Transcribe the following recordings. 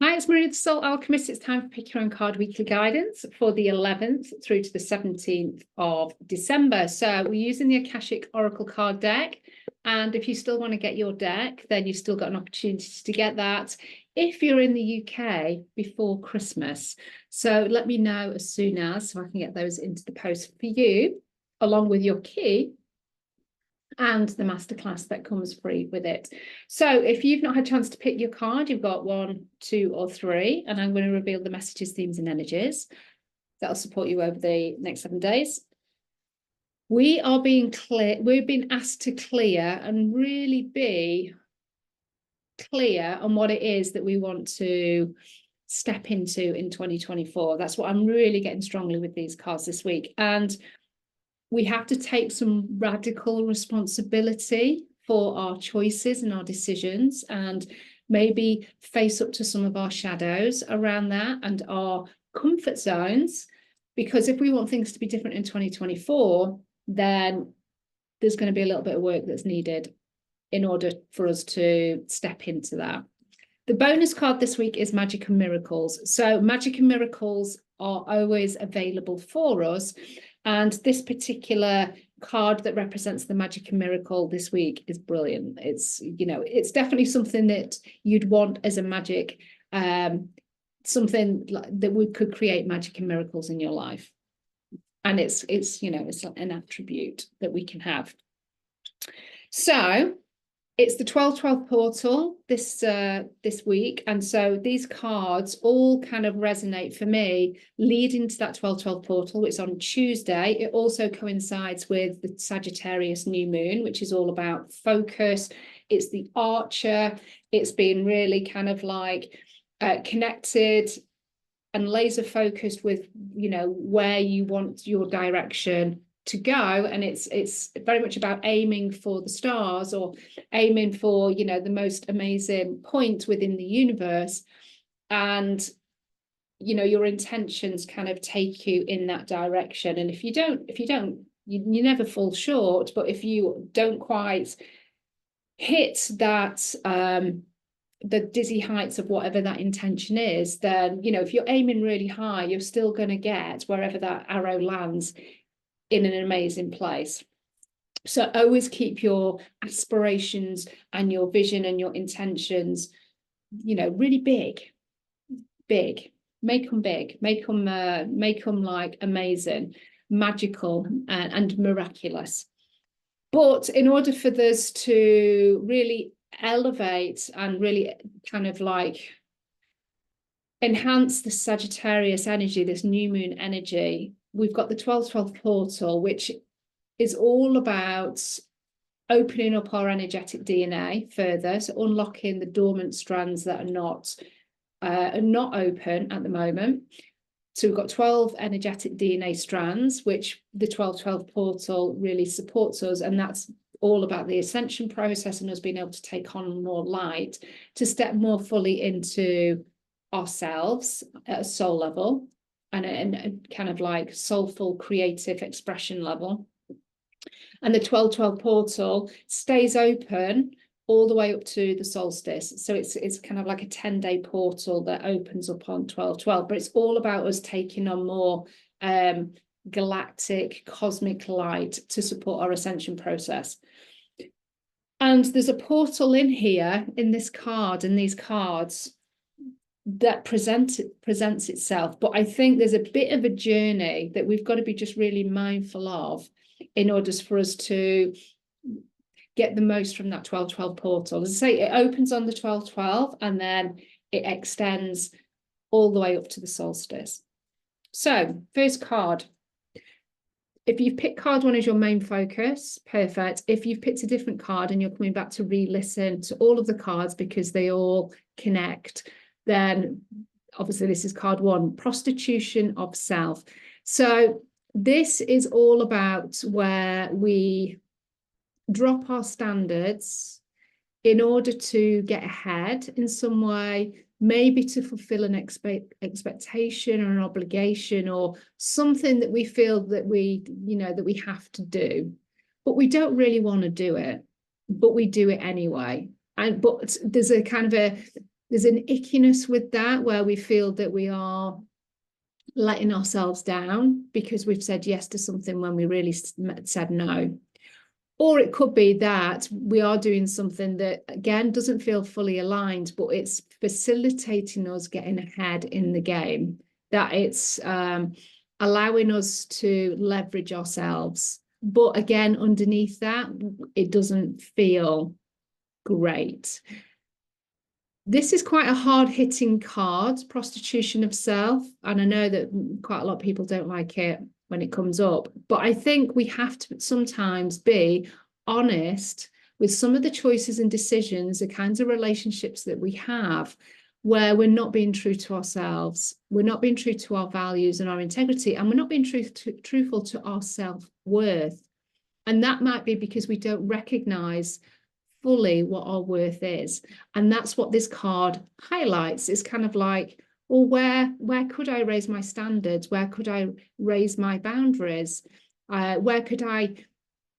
Hi, it's Marina, the Soul Alchemist. It's time for Pick Your Own Card Weekly Guidance for the 11th through to the 17th of December. So we're using the Akashic Oracle card deck. And if you still want to get your deck, then you've still got an opportunity to get that if you're in the UK before Christmas. So let me know as soon as, so I can get those into the post for you, along with your key and the masterclass that comes free with it. So if you've not had a chance to pick your card, you've got 1, 2, or 3, and I'm going to reveal the messages, themes, and energies that'll support you over the next 7 days. We are being clear, we've been asked to clear and really be clear on what it is that we want to step into in 2024. That's what I'm really getting strongly with these cards this week. And we have to take some radical responsibility for our choices and our decisions, and maybe face up to some of our shadows around that and our comfort zones. Because if we want things to be different in 2024, then there's going to be a little bit of work that's needed in order for us to step into that. The bonus card this week is Magic and Miracles. So Magic and Miracles are always available for us. And this particular card that represents the Magic and Miracle this week is brilliant. It's, you know, it's definitely something that you'd want as a magic, something that we could create magic and miracles in your life. And it's you know, it's an attribute that we can have. So it's the 12/12 portal this week, and so these cards all kind of resonate for me leading to that 12/12 portal, which is on Tuesday. It also coincides with the Sagittarius new moon, which is all about focus. It's the Archer. It's been really kind of like connected and laser focused with, you know, where you want your direction to go, and it's very much about aiming for the stars, or aiming for, you know, the most amazing point within the universe, and, you know, your intentions kind of take you in that direction. And if you don't you never fall short, but if you don't quite hit that the dizzy heights of whatever that intention is, then, you know, if you're aiming really high, you're still going to get wherever that arrow lands in an amazing place. So always keep your aspirations and your vision and your intentions, you know, really big. Make them big, make them like amazing, magical, and miraculous. But in order for this to really elevate and really kind of like enhance the Sagittarius energy, this new moon energy, we've got the 12/12 portal, which is all about opening up our energetic DNA further, so unlocking the dormant strands that are not open at the moment. So we've got 12 energetic DNA strands, which the 12/12 portal really supports us, and that's all about the ascension process and us being able to take on more light, to step more fully into ourselves at a soul level, and a kind of like soulful creative expression level. And the 12/12 portal stays open all the way up to the solstice. So it's kind of like a 10-day portal that opens up on 12/12, but it's all about us taking on more galactic cosmic light to support our ascension process. And there's a portal in here, in this card, and these cards, that presents itself. But I think there's a bit of a journey that we've got to be just really mindful of in order for us to get the most from that 12/12 portal. As I say, it opens on the 12/12 and then it extends all the way up to the solstice. So first card, if you've picked card 1 as your main focus, perfect. If you've picked a different card and you're coming back to re-listen to all of the cards because they all connect, then obviously this is card 1, Prostitution of Self. So this is all about where we drop our standards in order to get ahead in some way, maybe to fulfill an expectation or an obligation or something that we feel that we, you know, that we have to do, but we don't really want to do it, but we do it anyway. But there's a kind of There's an ickiness with that, where we feel that we are letting ourselves down because we've said yes to something when we really said no. Or it could be that we are doing something that, again, doesn't feel fully aligned, but it's facilitating us getting ahead in the game, that it's allowing us to leverage ourselves. But again, underneath that, it doesn't feel great. This is quite a hard-hitting card, Prostitution of Self, and I know that quite a lot of people don't like it when it comes up, but I think we have to sometimes be honest with some of the choices and decisions, the kinds of relationships that we have, where we're not being true to ourselves, we're not being true to our values and our integrity, and we're not being truthful to our self-worth. And that might be because we don't recognize fully what our worth is. And that's what this card highlights. It's kind of like, well, where could I raise my standards? Where could I raise my boundaries? Where could I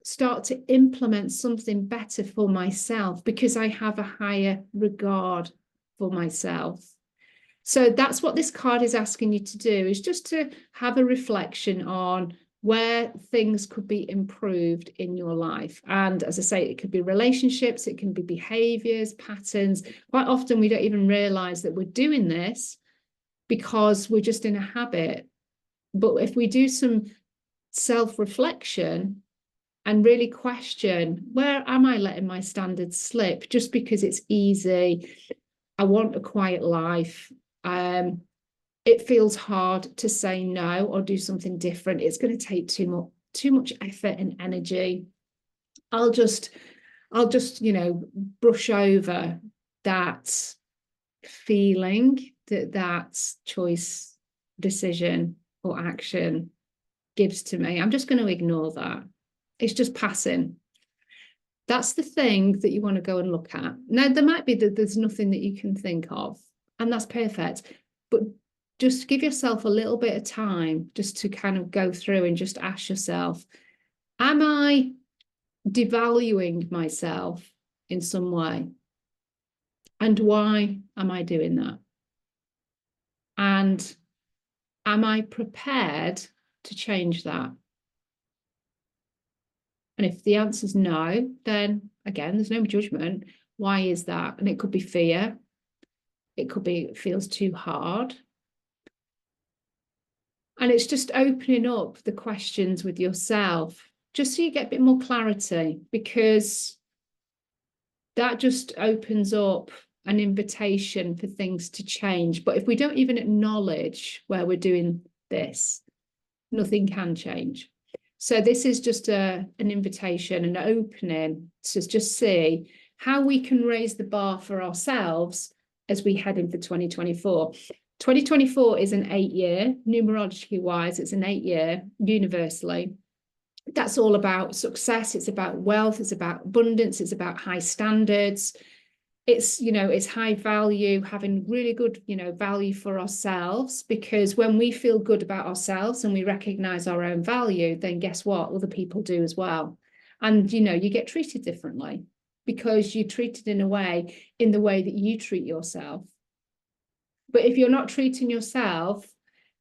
start to implement something better for myself because I have a higher regard for myself? So that's what this card is asking you to do, is just to have a reflection on where things could be improved in your life. And as I say, it could be relationships, it can be behaviors, patterns. Quite often we don't even realize that we're doing this because we're just in a habit. But if we do some self-reflection and really question, where am I letting my standards slip just because it's easy? I want a quiet life. It feels hard to say no or do something different. It's going to take too much effort and energy. I'll just, brush over that feeling that choice, decision, or action gives to me. I'm just going to ignore that. It's just passing. That's the thing that you want to go and look at. Now, there might be that there's nothing that you can think of, and that's perfect. But just give yourself a little bit of time just to kind of go through and just ask yourself, am I devaluing myself in some way? And why am I doing that? And am I prepared to change that? And if the answer is no, then again, there's no judgment. Why is that? And it could be fear. It could be it feels too hard. And it's just opening up the questions with yourself, just so you get a bit more clarity, because that just opens up an invitation for things to change. But if we don't even acknowledge where we're doing this, nothing can change. So this is just an invitation, an opening to just see how we can raise the bar for ourselves as we head in for 2024. 2024 is an 8-year, numerologically wise, it's an 8-year universally. That's all about success. It's about wealth. It's about abundance. It's about high standards. It's, it's high value, having really good, value for ourselves, because when we feel good about ourselves and we recognize our own value, then guess what? Other people do as well. And, you get treated differently because you're treated in the way that you treat yourself. But if you're not treating yourself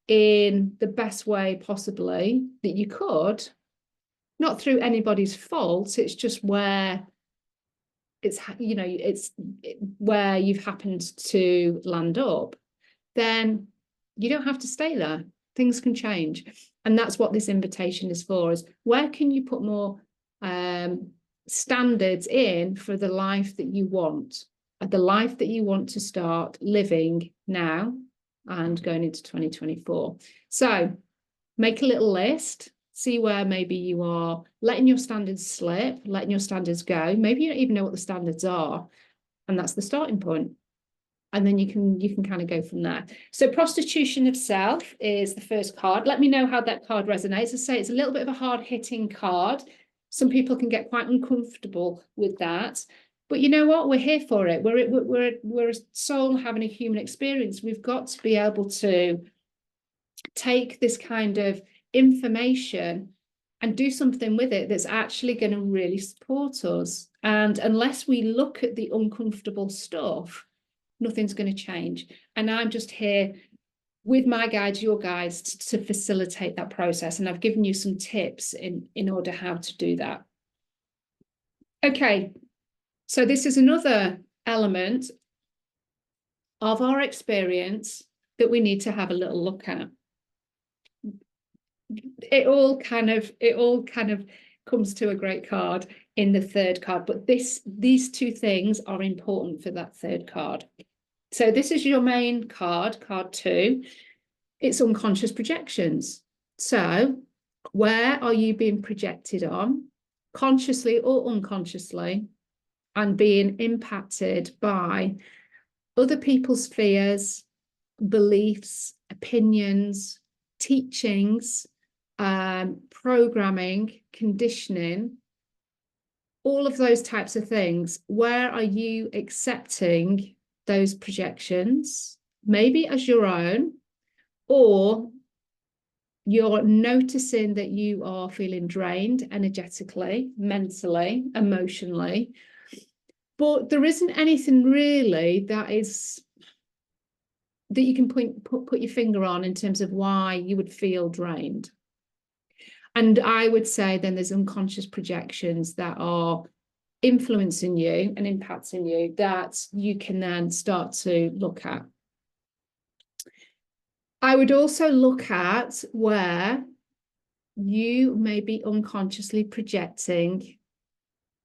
in the best way possibly that you could, not through anybody's fault, it's just where it's where you've happened to land up, then you don't have to stay there. Things can change. And that's what this invitation is for, is where can you put more standards in for the life that you want, the life that you want to start living now and going into 2024. So make a little list. See where maybe you are letting your standards slip, letting your standards go. Maybe you don't even know what the standards are. And that's the starting point. And then you can kind of go from there. So Prostitution of Self is the first card. Let me know how that card resonates. I say it's a little bit of a hard-hitting card. Some people can get quite uncomfortable with that. But you know what? We're here for it. We're a soul having a human experience. We've got to be able to take this kind of information and do something with it that's actually going to really support us. And unless we look at the uncomfortable stuff, nothing's going to change. And I'm just here with my guides, your guides, to facilitate that process. And I've given you some tips in order how to do that. Okay, so this is another element of our experience that we need to have a little look at. It all kind of comes to a great card in the third card, but these two things are important for that third card. So this is your main card, card 2. It's unconscious projections. So where are you being projected on, consciously or unconsciously, and being impacted by other people's fears, beliefs, opinions, teachings, programming, conditioning, all of those types of things? Where are you accepting those projections, maybe as your own, or you're noticing that you are feeling drained energetically, mentally, emotionally, but there isn't anything really that you can put your finger on in terms of why you would feel drained. And I would say then there's unconscious projections that are influencing you and impacting you that you can then start to look at. I would also look at where you may be unconsciously projecting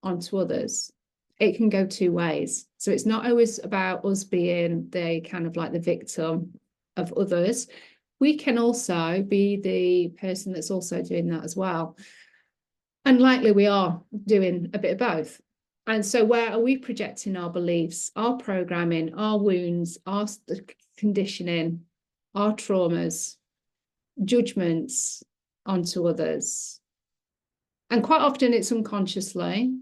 onto others. It can go two ways. So it's not always about us being the kind of like the victim of others. We can also be the person that's also doing that as well. And likely we are doing a bit of both. And so where are we projecting our beliefs, our programming, our wounds, our conditioning, our traumas, judgments onto others? And quite often it's unconsciously,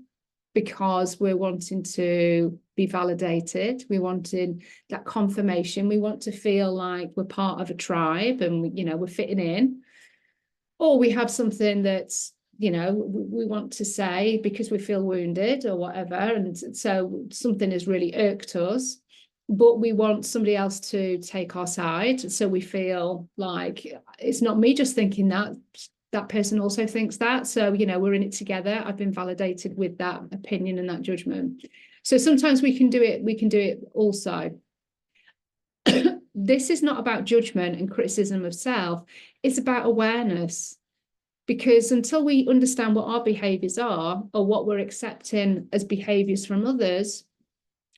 because we're wanting to be validated. We're wanting that confirmation. We want to feel like we're part of a tribe and, you know, we're fitting in. Or we have something that's, you know, we want to say because we feel wounded or whatever. And so something has really irked us, but we want somebody else to take our side. So we feel like it's not me just thinking that. That person also thinks that. So, you know, we're in it together. I've been validated with that opinion and that judgment. So sometimes we can do it also. This is not about judgment and criticism of self. It's about awareness. Because until we understand what our behaviors are or what we're accepting as behaviors from others,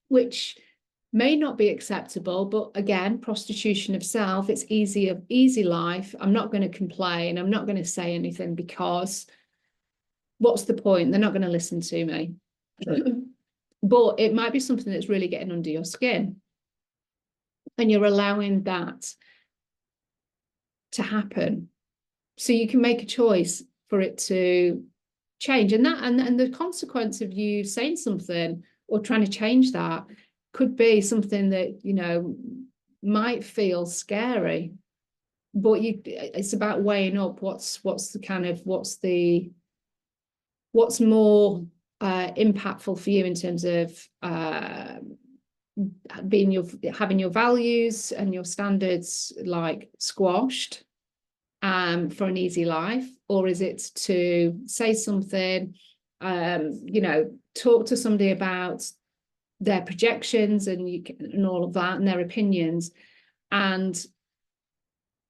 which may not be acceptable, but again, prostitution of self, it's easy life. I'm not going to complain. I'm not going to say anything because what's the point? They're not going to listen to me. Right. But it might be something that's really getting under your skin. And you're allowing that to happen. So you can make a choice for it to change. And that and the consequence of you saying something or trying to change that could be something that, you know, might feel scary, but it's about weighing up what's more impactful for you in terms of having your values and your standards like squashed for an easy life, or is it to say something, you know, talk to somebody about their projections and all of that and their opinions, and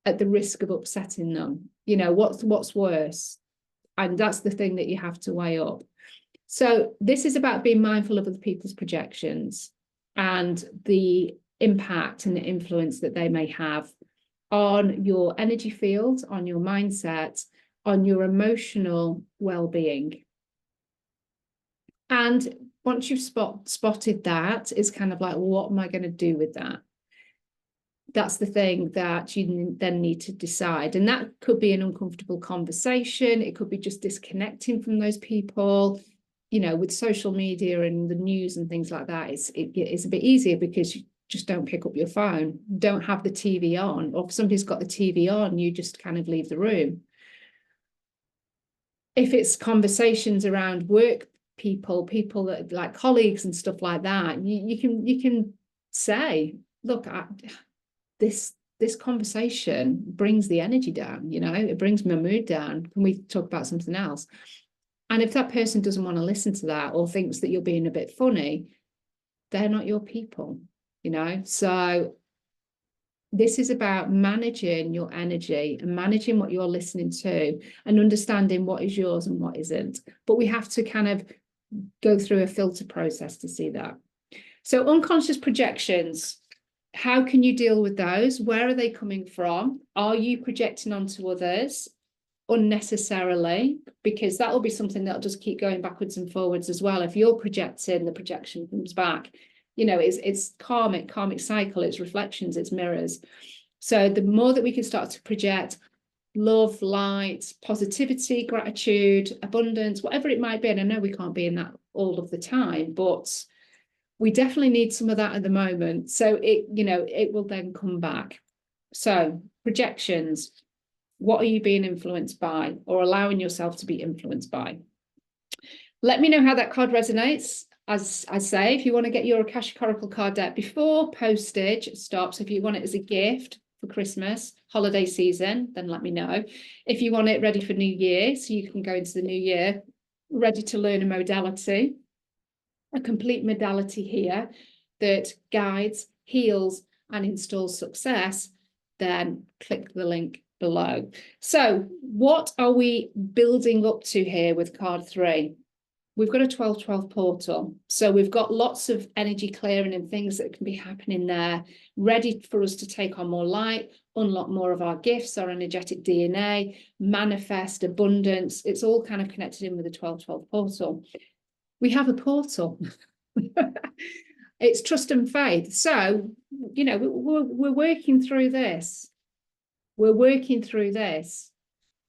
at the risk of upsetting them, you know, what's worse? And that's the thing that you have to weigh up. So this is about being mindful of other people's projections and the impact and the influence that they may have on your energy field, on your mindset, on your emotional well-being. And once you've spotted that, it's kind of like, well, what am I going to do with that? That's the thing that you then need to decide. And that could be an uncomfortable conversation. It could be just disconnecting from those people. You know, with social media and the news and things like that, it's a bit easier because you just don't pick up your phone, don't have the TV on, or if somebody's got the TV on, you just kind of leave the room. If it's conversations around work, people that like colleagues and stuff like that, you can say, look, this conversation brings the energy down, you know, it brings my mood down. Can we talk about something else? And if that person doesn't want to listen to that or thinks that you're being a bit funny, they're not your people, you know. So this is about managing your energy and managing what you're listening to and understanding what is yours and what isn't. But we have to kind of go through a filter process to see that. So unconscious projections, how can you deal with those? Where are they coming from? Are you projecting onto others unnecessarily? Because that will be something that'll just keep going backwards and forwards as well. If you're projecting, the projection comes back. You know, it's karmic cycle, it's reflections, it's mirrors. So the more that we can start to project love, light, positivity, gratitude, abundance, whatever it might be, and I know we can't be in that all of the time, but we definitely need some of that at the moment. So it, you know, it will then come back. So projections, what are you being influenced by or allowing yourself to be influenced by? Let me know how that card resonates. As I say, if you want to get your Akashic Oracle card deck before postage stops, if you want it as a gift for Christmas, holiday season, then let me know. If you want it ready for New Year, so you can go into the new year, ready to learn a modality, a complete modality here that guides, heals, and installs success, then click the link below. So what are we building up to here with card 3? We've got a 12-12 portal. So we've got lots of energy clearing and things that can be happening there, ready for us to take on more light, unlock more of our gifts, our energetic DNA, manifest abundance. It's all kind of connected in with the 12-12 portal. We have a portal. It's trust and faith. So, you know, we're working through this. We're working through this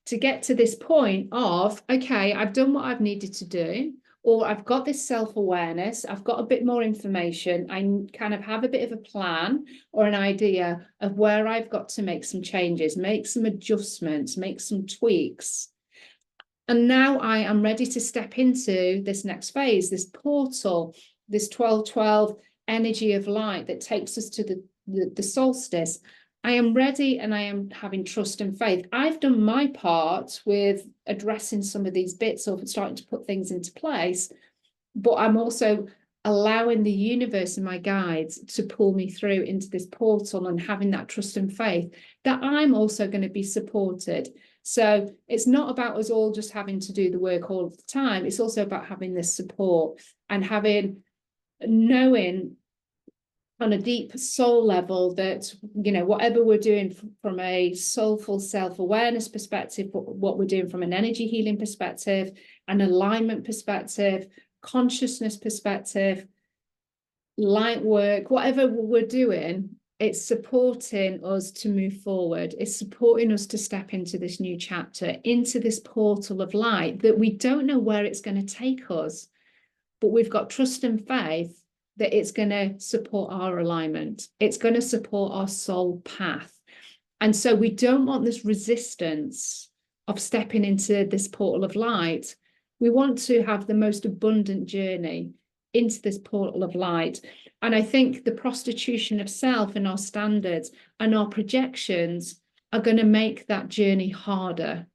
to get to this point of, okay, I've done what I've needed to do, or I've got this self-awareness, I've got a bit more information, I kind of have a bit of a plan or an idea of where I've got to make some changes, make some adjustments, make some tweaks. And now I am ready to step into this next phase, this portal, this 12-12 energy of light that takes us to the solstice. I am ready and I am having trust and faith. I've done my part with addressing some of these bits or starting to put things into place, but I'm also allowing the universe and my guides to pull me through into this portal and having that trust and faith that I'm also going to be supported. So it's not about us all just having to do the work all the time. It's also about having this support and knowing on a deep soul level that, you know, whatever we're doing from a soulful self-awareness perspective, what we're doing from an energy healing perspective, an alignment perspective, consciousness perspective, light work, whatever we're doing, it's supporting us to move forward. It's supporting us to step into this new chapter, into this portal of light that we don't know where it's going to take us, but we've got trust and faith that it's going to support our alignment. It's going to support our soul path. And so we don't want this resistance of stepping into this portal of light. We want to have the most abundant journey into this portal of light. And I think the prostitution of self and our standards and our projections are going to make that journey harder.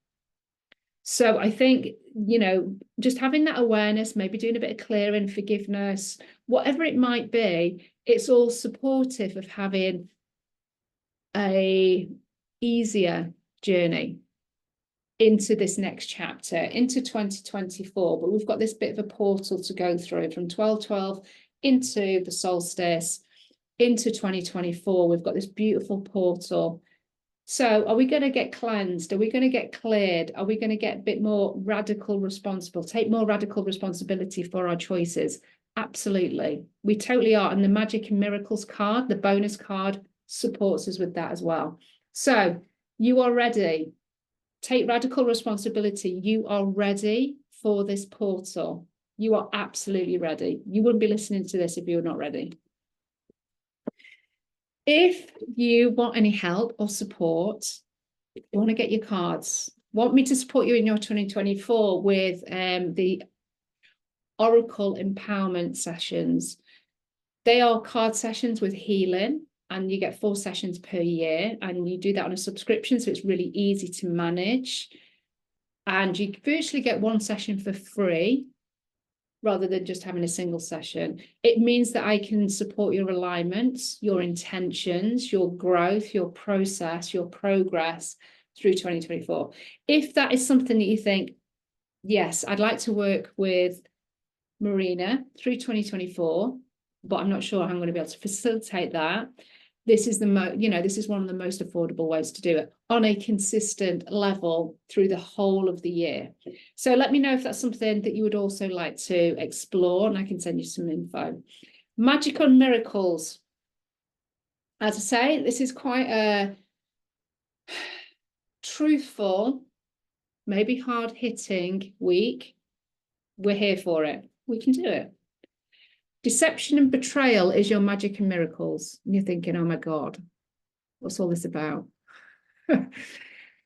So I think, you know, just having that awareness, maybe doing a bit of clearing, forgiveness, whatever it might be, it's all supportive of having a easier journey into this next chapter, into 2024. But we've got this bit of a portal to go through from 12-12 into the solstice, into 2024. We've got this beautiful portal. So are we going to get cleansed? Are we going to get cleared? Are we going to get a bit more take more radical responsibility for our choices? Absolutely. We totally are. And the Magic and Miracles card, the bonus card, supports us with that as well. So you are ready. Take radical responsibility. You are ready for this portal. You are absolutely ready. You wouldn't be listening to this if you were not ready. If you want any help or support, you want to get your cards, want me to support you in your 2024 with the Oracle Empowerment Sessions, They are card sessions with healing, and you get 4 sessions per year, and you do that on a subscription, so it's really easy to manage. And you virtually get 1 session for free rather than just having a single session. It means that I can support your alignments, your intentions, your growth, your process, your progress through 2024. If that is something that you think, yes, I'd like to work with Marina through 2024, but I'm not sure how I'm going to be able to facilitate that. This is this is one of the most affordable ways to do it on a consistent level through the whole of the year. So let me know if that's something that you would also like to explore, and I can send you some info. Magical miracles. As I say, this is quite a truthful, maybe hard-hitting week. We're here for it. We can do it. Deception and betrayal is your magic and miracles. And you're thinking, oh my God, what's all this about?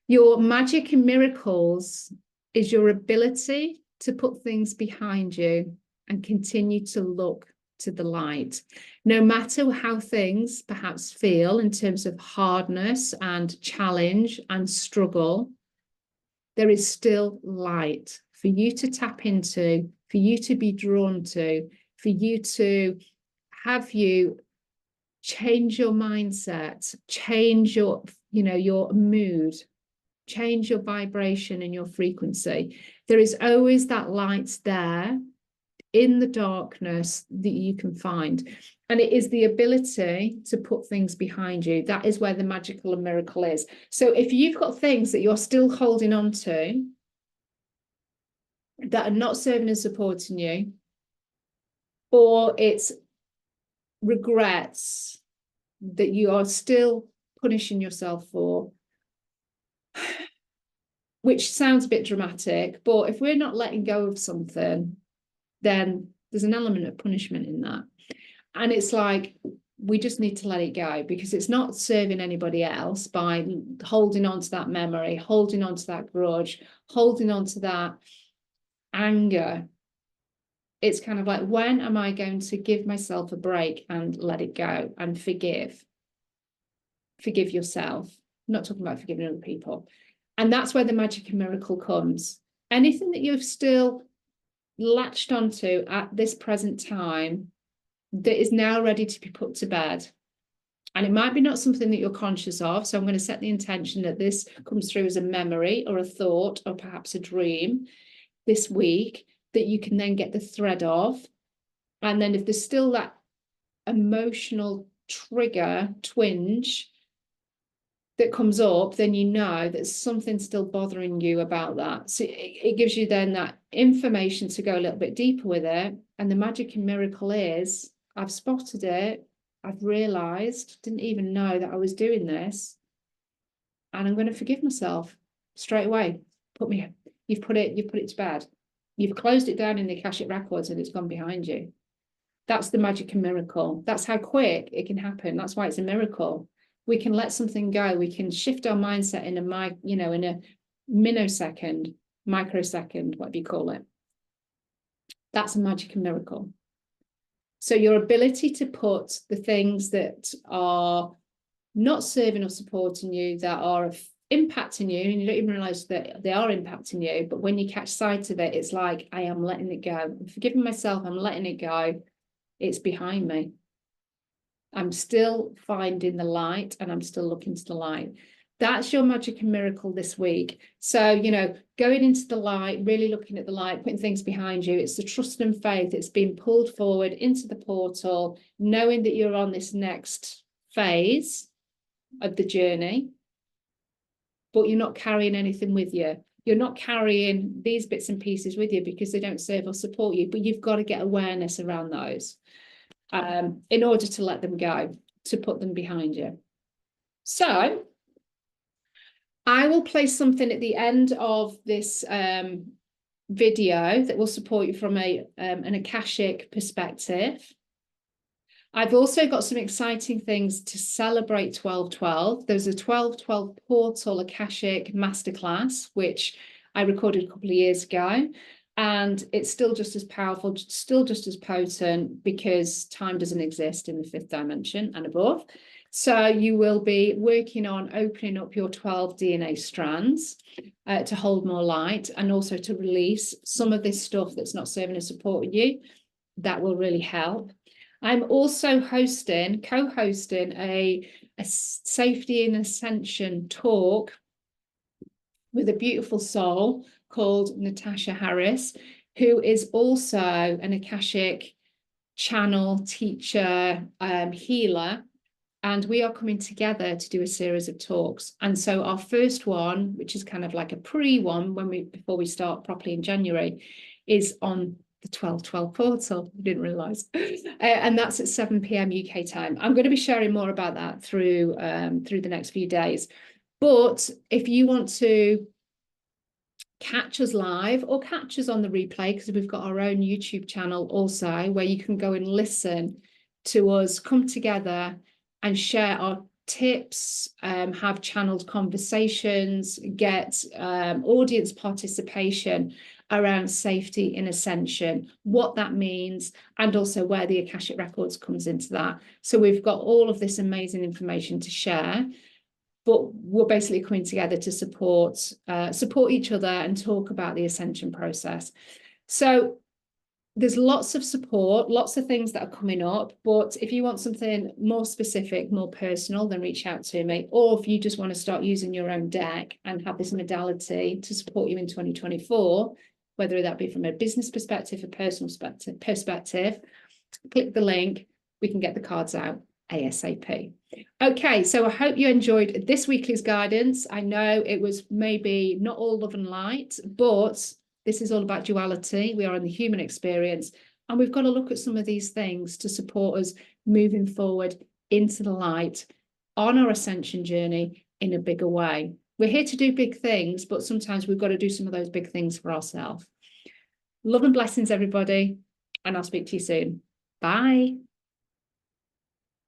Your magic and miracles is your ability to put things behind you and continue to look to the light. No matter how things perhaps feel in terms of hardness and challenge and struggle, there is still light for you to tap into, for you to be drawn to, for you to have you change your mindset, change your, your mood, change your vibration and your frequency. There is always that light there in the darkness that you can find. And it is the ability to put things behind you. That is where the magical and miracle is. So if you've got things that you're still holding on to that are not serving and supporting you, or it's regrets that you are still punishing yourself for, which sounds a bit dramatic, but if we're not letting go of something, then there's an element of punishment in that. And it's like, we just need to let it go, because it's not serving anybody else by holding on to that memory, holding on to that grudge, holding on to that anger. It's kind of like, when am I going to give myself a break and let it go and forgive? Forgive yourself. I'm not talking about forgiving other people. And that's where the magic and miracle comes. Anything that you've still latched onto at this present time that is now ready to be put to bed. And it might be not something that you're conscious of. So I'm going to set the intention that this comes through as a memory or a thought or perhaps a dream this week, that you can then get the thread of. And then if there's still that emotional trigger, twinge that comes up, then you know that something's still bothering you about that. So it gives you then that information to go a little bit deeper with it. And the magic and miracle is, I've spotted it, I've realized, didn't even know that I was doing this, and I'm going to forgive myself straight away. You've put it to bed. You've closed it down in the Akashic records and it's gone behind you. That's the magic and miracle. That's how quick it can happen. That's why it's a miracle. We can let something go. We can shift our mindset in a minosecond, microsecond, whatever you call it. That's a magic and miracle. So your ability to put the things that are not serving or supporting you, that are impacting you, and you don't even realize that they are impacting you, but when you catch sight of it, it's like, I am letting it go. I'm forgiving myself. I'm letting it go. It's behind me. I'm still finding the light, and I'm still looking to the light. That's your magic and miracle this week. So, going into the light, really looking at the light, putting things behind you. It's the trust and faith. It's being pulled forward into the portal, knowing that you're on this next phase of the journey, but you're not carrying anything with you. You're not carrying these bits and pieces with you because they don't serve or support you, but you've got to get awareness around those in order to let them go, to put them behind you. So I will place something at the end of this video that will support you from an Akashic perspective. I've also got some exciting things to celebrate 12/12. There's a 12/12 portal Akashic masterclass, which I recorded a couple of years ago. And it's still just as powerful, still just as potent, because time doesn't exist in the 5th dimension and above. So you will be working on opening up your 12 DNA strands to hold more light, and also to release some of this stuff that's not serving and supporting you. That will really help. I'm also co-hosting a safety and ascension talk with a beautiful soul called Natasha Harris, who is also an Akashic channel teacher, healer. And we are coming together to do a series of talks. And so our first one, which is kind of like a pre-one before we start properly in January, is on the 12/12 portal. I didn't realise. And that's at 7 p.m. UK time. I'm going to be sharing more about that through the next few days. But if you want to catch us live or catch us on the replay, because we've got our own YouTube channel also, where you can go and listen to us come together and share our tips, have channeled conversations, get audience participation around safety in ascension, what that means, and also where the Akashic Records comes into that. So we've got all of this amazing information to share, but we're basically coming together to support each other and talk about the ascension process. So there's lots of support, lots of things that are coming up, but if you want something more specific, more personal, then reach out to me. Or if you just want to start using your own deck and have this modality to support you in 2024, whether that be from a business perspective, a personal perspective, click the link, we can get the cards out ASAP. Okay, so I hope you enjoyed this weekly's guidance. I know it was maybe not all love and light, but this is all about duality. We are in the human experience, and we've got to look at some of these things to support us moving forward into the light on our ascension journey in a bigger way. We're here to do big things, but sometimes we've got to do some of those big things for ourselves. Love and blessings, everybody, and I'll speak to you soon. Bye.